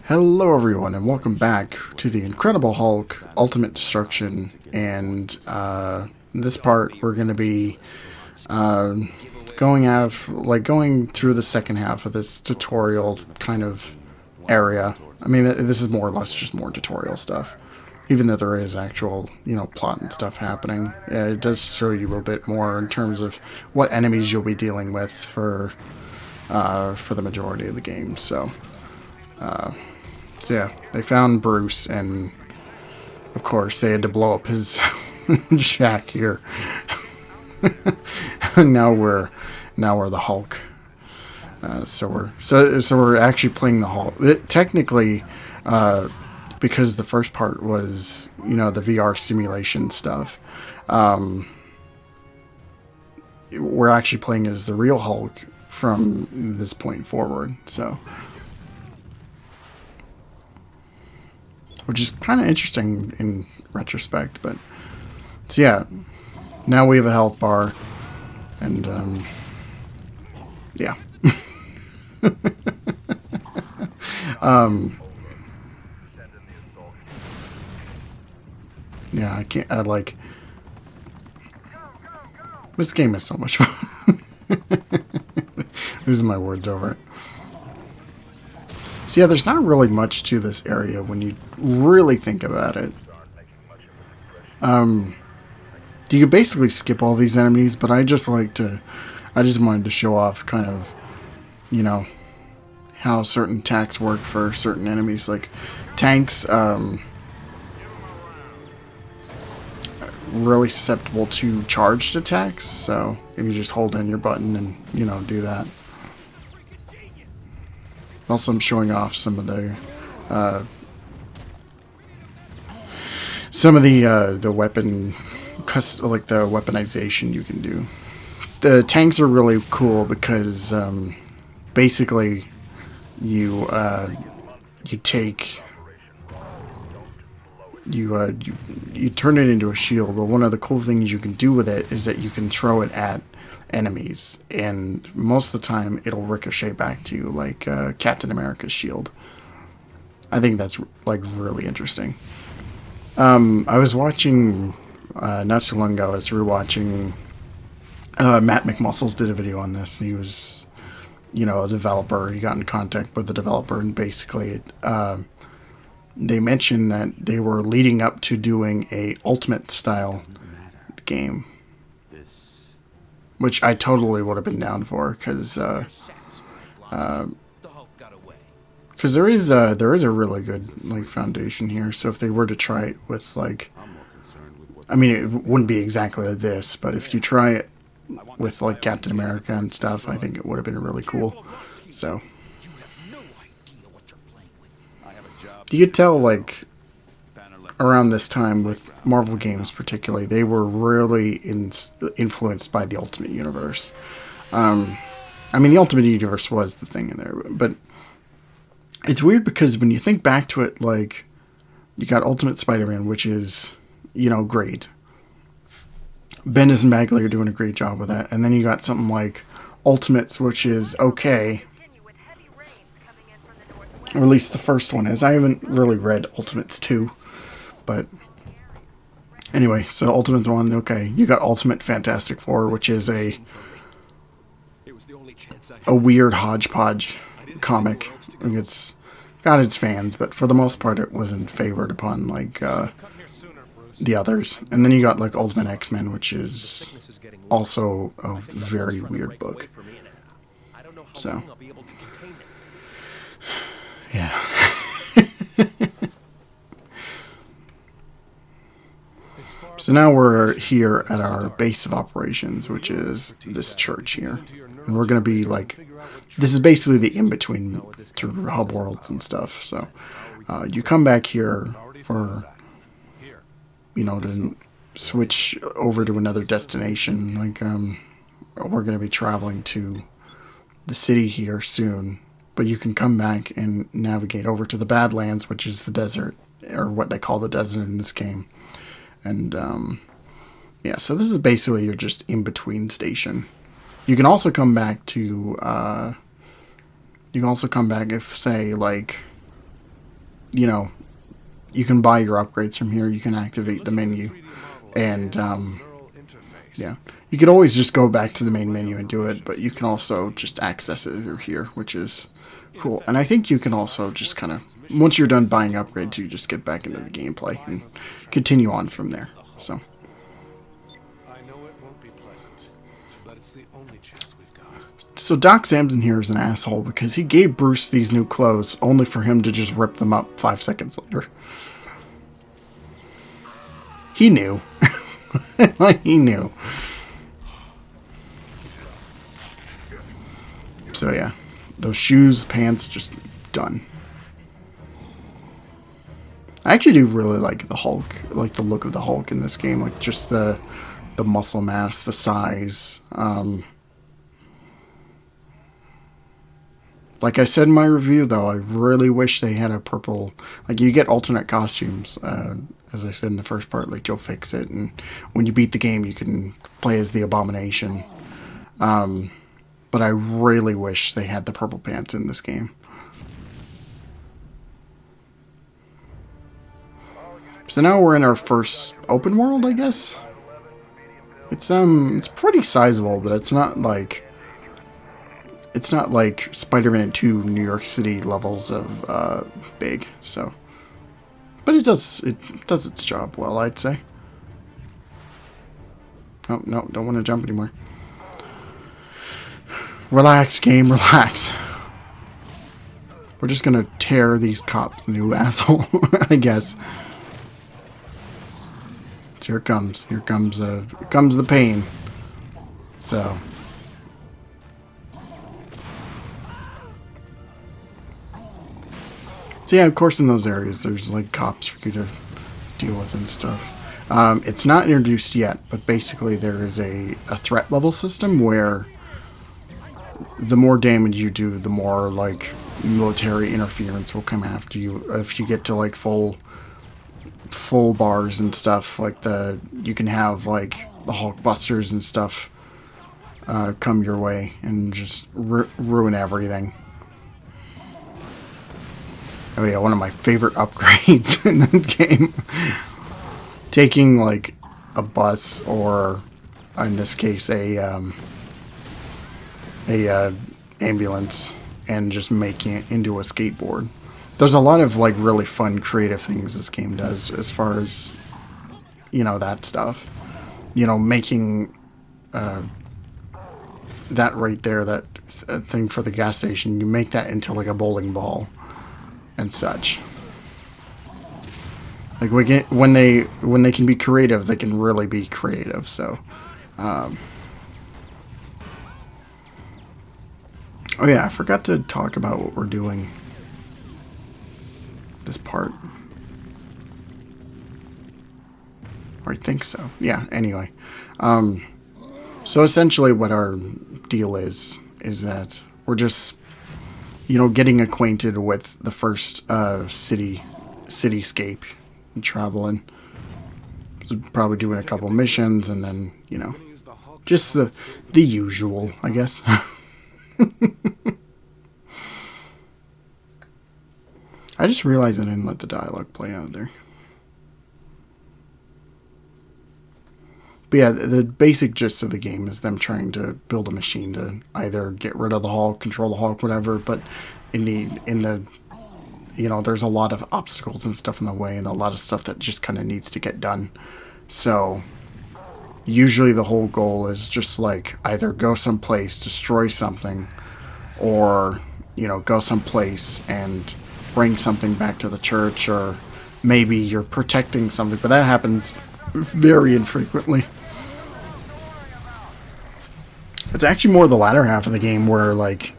Hello everyone and welcome back to the Incredible Hulk Ultimate Destruction, and this part we're going to be going through the second half of this tutorial kind of area. I mean, this is more or less just more tutorial stuff, even though there is actual, plot and stuff happening. It does show you a bit more in terms of what enemies you'll be dealing with for the majority of the game, So yeah, they found Bruce, and of course they had to blow up his shack here. now we're the Hulk. So we're actually playing the Hulk. Technically, because the first part was the VR simulation stuff. We're actually playing as the real Hulk from this point forward. So. Which is kind of interesting in retrospect, but so yeah, now we have a health bar, and yeah. Yeah, I can't. This game is so much fun. Losing my words over it. So yeah, there's not really much to this area when you really think about it. You could basically skip all these enemies, but I just wanted to show off kind of, how certain attacks work for certain enemies. Like tanks, really susceptible to charged attacks. So if you just hold in your button and do that. Also, I'm showing off some of the weapon, like the weaponization you can do. The tanks are really cool because basically you turn it into a shield. But one of the cool things you can do with it is that you can throw it at enemies, and most of the time it'll ricochet back to you, like Captain America's shield. I think that's really interesting. I was watching not too long ago. I was rewatching Matt McMuscles did a video on this. He was a developer. He got in contact with the developer, and basically they mentioned that they were leading up to doing a Ultimate style game, which I totally would have been down for, because there is a really good foundation here. So if they were to try it with I mean, it wouldn't be exactly this, but if you try it with Captain America and stuff, I think it would have been really cool. So you could tell around this time with Marvel games particularly, they were really influenced by the Ultimate Universe. I mean, the Ultimate Universe was the thing in there, but it's weird because when you think back to it, you got Ultimate Spider-Man, which is, great. Bendis and Bagley are doing a great job with that, and then you got something like Ultimates, which is okay. Or at least the first one is. I haven't really read Ultimates 2. But anyway, so Ultimate 1, okay. You got Ultimate Fantastic Four, which is a weird hodgepodge comic. It's got its fans, but for the most part it wasn't favored upon the others. And then you got Ultimate X-Men, which is also a very weird book. So yeah. So now we're here at our base of operations, which is this church here. And we're going to be this is basically the in-between through hub worlds and stuff. So you come back here for, to switch over to another destination. We're going to be traveling to the city here soon. But you can come back and navigate over to the Badlands, which is the desert, or what they call the desert in this game. And, yeah, so this is basically your just in-between station. You can also come back to, if, say, you know, you can buy your upgrades from here. You can activate the menu, and yeah, you could always just go back to the main menu and do it, but you can also just access it through here, which is cool. And I think you can also just kind of, once you're done buying upgrades, you just get back into the gameplay and continue on from there. So. So Doc Samson here is an asshole because he gave Bruce these new clothes only for him to just rip them up 5 seconds later. He knew. Like, he knew. So yeah, those shoes, pants, just done. I actually do really like the Hulk, like the look of the Hulk in this game, like just the muscle mass, the size. Like I said in my review, though, I really wish they had a purple. Like, you get alternate costumes, as I said in the first part, like Joe Fix-It, and when you beat the game, you can play as the Abomination. But I really wish they had the purple pants in this game. So now we're in our first open world, I guess. It's pretty sizable, but it's not like Spider-Man 2 New York City levels of big. So, but it does its job well, I'd say. Oh no, don't want to jump anymore. Relax, game, relax. We're just gonna tear these cops a new asshole, I guess. So here comes the pain. So. So yeah, of course in those areas there's like cops for you to deal with and stuff. It's not introduced yet, but basically there is a threat level system where the more damage you do, the more like military interference will come after you. If you get to like full bars and stuff, like you can have like the Hulkbusters and stuff come your way and just ruin everything. Oh yeah, one of my favorite upgrades in this game. Taking like a bus, or in this case a ambulance, and just making it into a skateboard. There's a lot of like really fun creative things this game does as far as, you know, that stuff. You know, making that right there, that thing for the gas station, you make that into like a bowling ball and such. Like when they can be creative, they can really be creative. So, oh yeah, I forgot to talk about what we're doing this part. Or I think so. Yeah. Anyway, so essentially, what our deal is that we're just, you know, getting acquainted with the first cityscape and traveling. Probably doing a couple missions, and then, you know, just the usual, I guess. I just realized I didn't let the dialogue play out there. But yeah, the basic gist of the game is them trying to build a machine to either get rid of the Hulk, control the Hulk, whatever. But in the you know, there's a lot of obstacles and stuff in the way, and a lot of stuff that just kind of needs to get done. So usually the whole goal is just like either go someplace, destroy something, or, you know, go someplace and bring something back to the church, or maybe you're protecting something, but that happens very infrequently. It's actually more the latter half of the game where, like,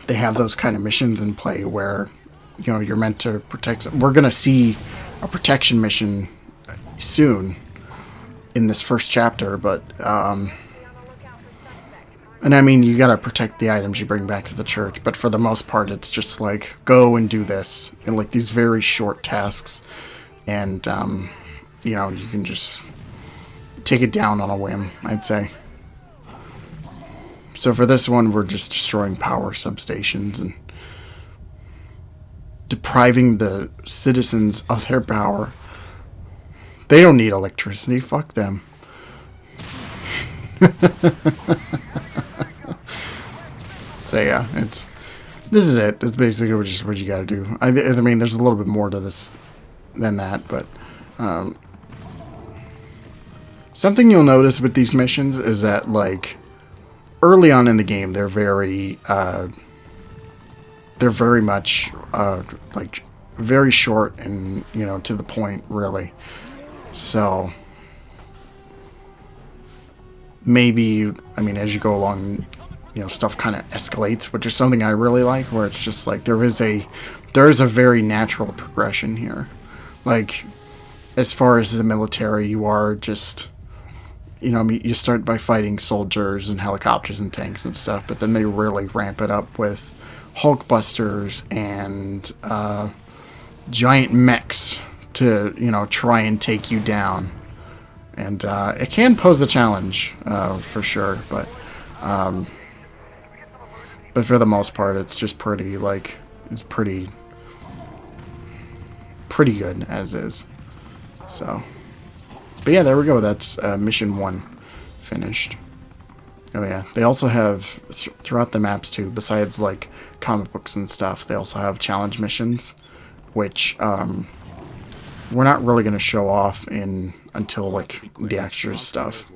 they have those kind of missions in play where, you know, you're meant to protect. We're going to see a protection mission soon in this first chapter, but, and I mean, you got to protect the items you bring back to the church, but for the most part, it's just like, go and do this, and like these very short tasks, and, you know, you can just take it down on a whim, I'd say. So for this one, we're just destroying power substations and depriving the citizens of their power. They don't need electricity. Fuck them. So yeah, this is it. That's basically just what you gotta do. I mean, there's a little bit more to this than that, but something you'll notice with these missions is that, like, early on in the game, they're very much like very short and, you know, to the point, really. So maybe, I mean, as you go along, you know, stuff kind of escalates, which is something I really like, where it's just like there is a very natural progression here. Like, as far as the military, you are just, you know, you start by fighting soldiers and helicopters and tanks and stuff, but then they really ramp it up with Hulkbusters and giant mechs to, you know, try and take you down. And it can pose a challenge, for sure, but for the most part, it's just pretty, like, it's pretty good as is. So, but yeah, there we go. That's mission 1 finished. Oh yeah, they also have throughout the maps too, besides like comic books and stuff, they also have challenge missions, which we're not really going to show off until like the extra stuff.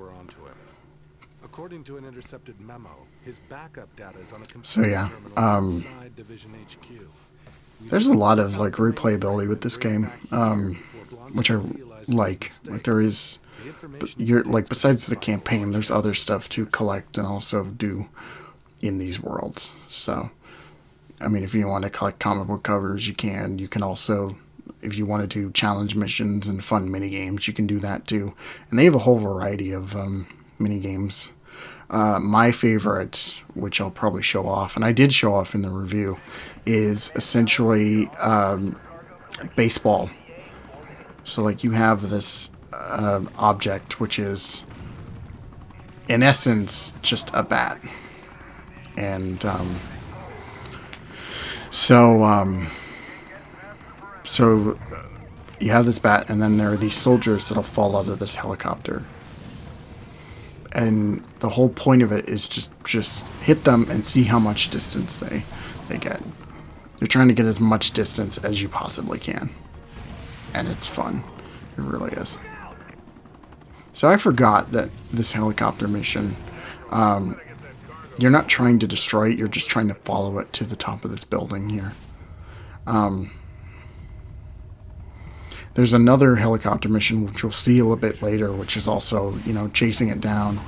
According to an intercepted memo, his backup data is on a so yeah, there's a lot of like replayability with this game, which I like. Like there is, you're like, besides the campaign, there's other stuff to collect and also do in these worlds. So, I mean, if you want to collect comic book covers, you can. You can also, if you want to do challenge missions and fun mini games, you can do that too. And they have a whole variety of mini games. My favorite, which I'll probably show off, and I did show off in the review, is essentially baseball. So, like, you have this object, which is, in essence, just a bat. And so you have this bat, and then there are these soldiers that'll fall out of this helicopter. And the whole point of it is just hit them and see how much distance they get. You're trying to get as much distance as you possibly can. And it's fun. It really is. So I forgot that this helicopter mission, you're not trying to destroy it, you're just trying to follow it to the top of this building here. There's another helicopter mission, which we'll see a little bit later, which is also, you know, chasing it down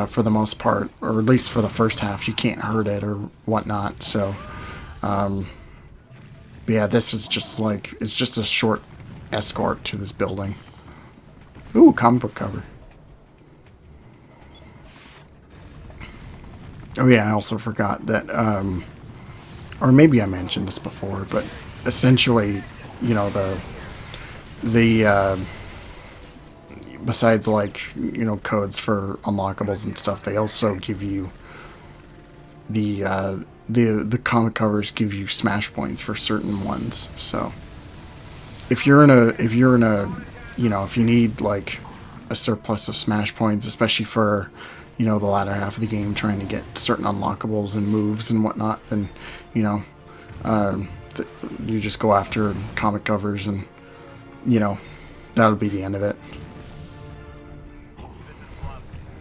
for the most part, or at least for the first half. You can't hurt it or whatnot. So, but yeah, this is just like, it's just a short escort to this building. Ooh, comic book cover. Oh yeah, I also forgot that, or maybe I mentioned this before, but essentially, you know, besides, like, you know, codes for unlockables and stuff, they also give you the comic covers give you smash points for certain ones. So if you're in a you know, if you need like a surplus of smash points, especially for, you know, the latter half of the game, trying to get certain unlockables and moves and whatnot, then, you know, you just go after comic covers, and, you know, that'll be the end of it.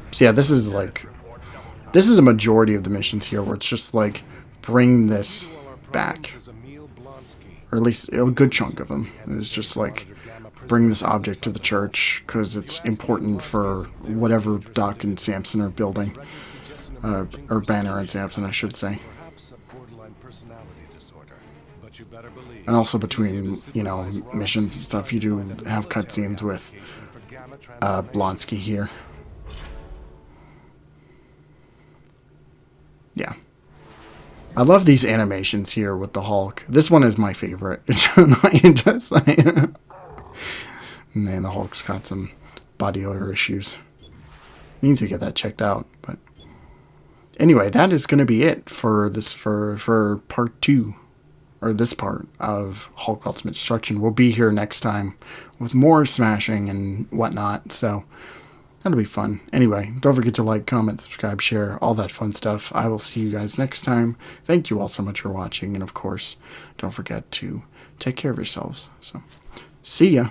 So yeah, this is a majority of the missions here where it's just like, bring this back, or at least a good chunk of them is just like, bring this object to the church because it's important for whatever Doc and Samson are building, or Banner and Samson, I should say. And also between, you know, missions and stuff, you do have cutscenes with Blonsky here. Yeah. I love these animations here with the Hulk. This one is my favorite. Man, the Hulk's got some body odor issues. Need to get that checked out. But anyway, that is going to be it for this, for part 2. or this part of Hulk Ultimate Destruction. We'll be here next time with more smashing and whatnot, so that'll be fun. Anyway, don't forget to like, comment, subscribe, share, all that fun stuff. I will see you guys next time. Thank you all so much for watching, and of course, don't forget to take care of yourselves. So, see ya.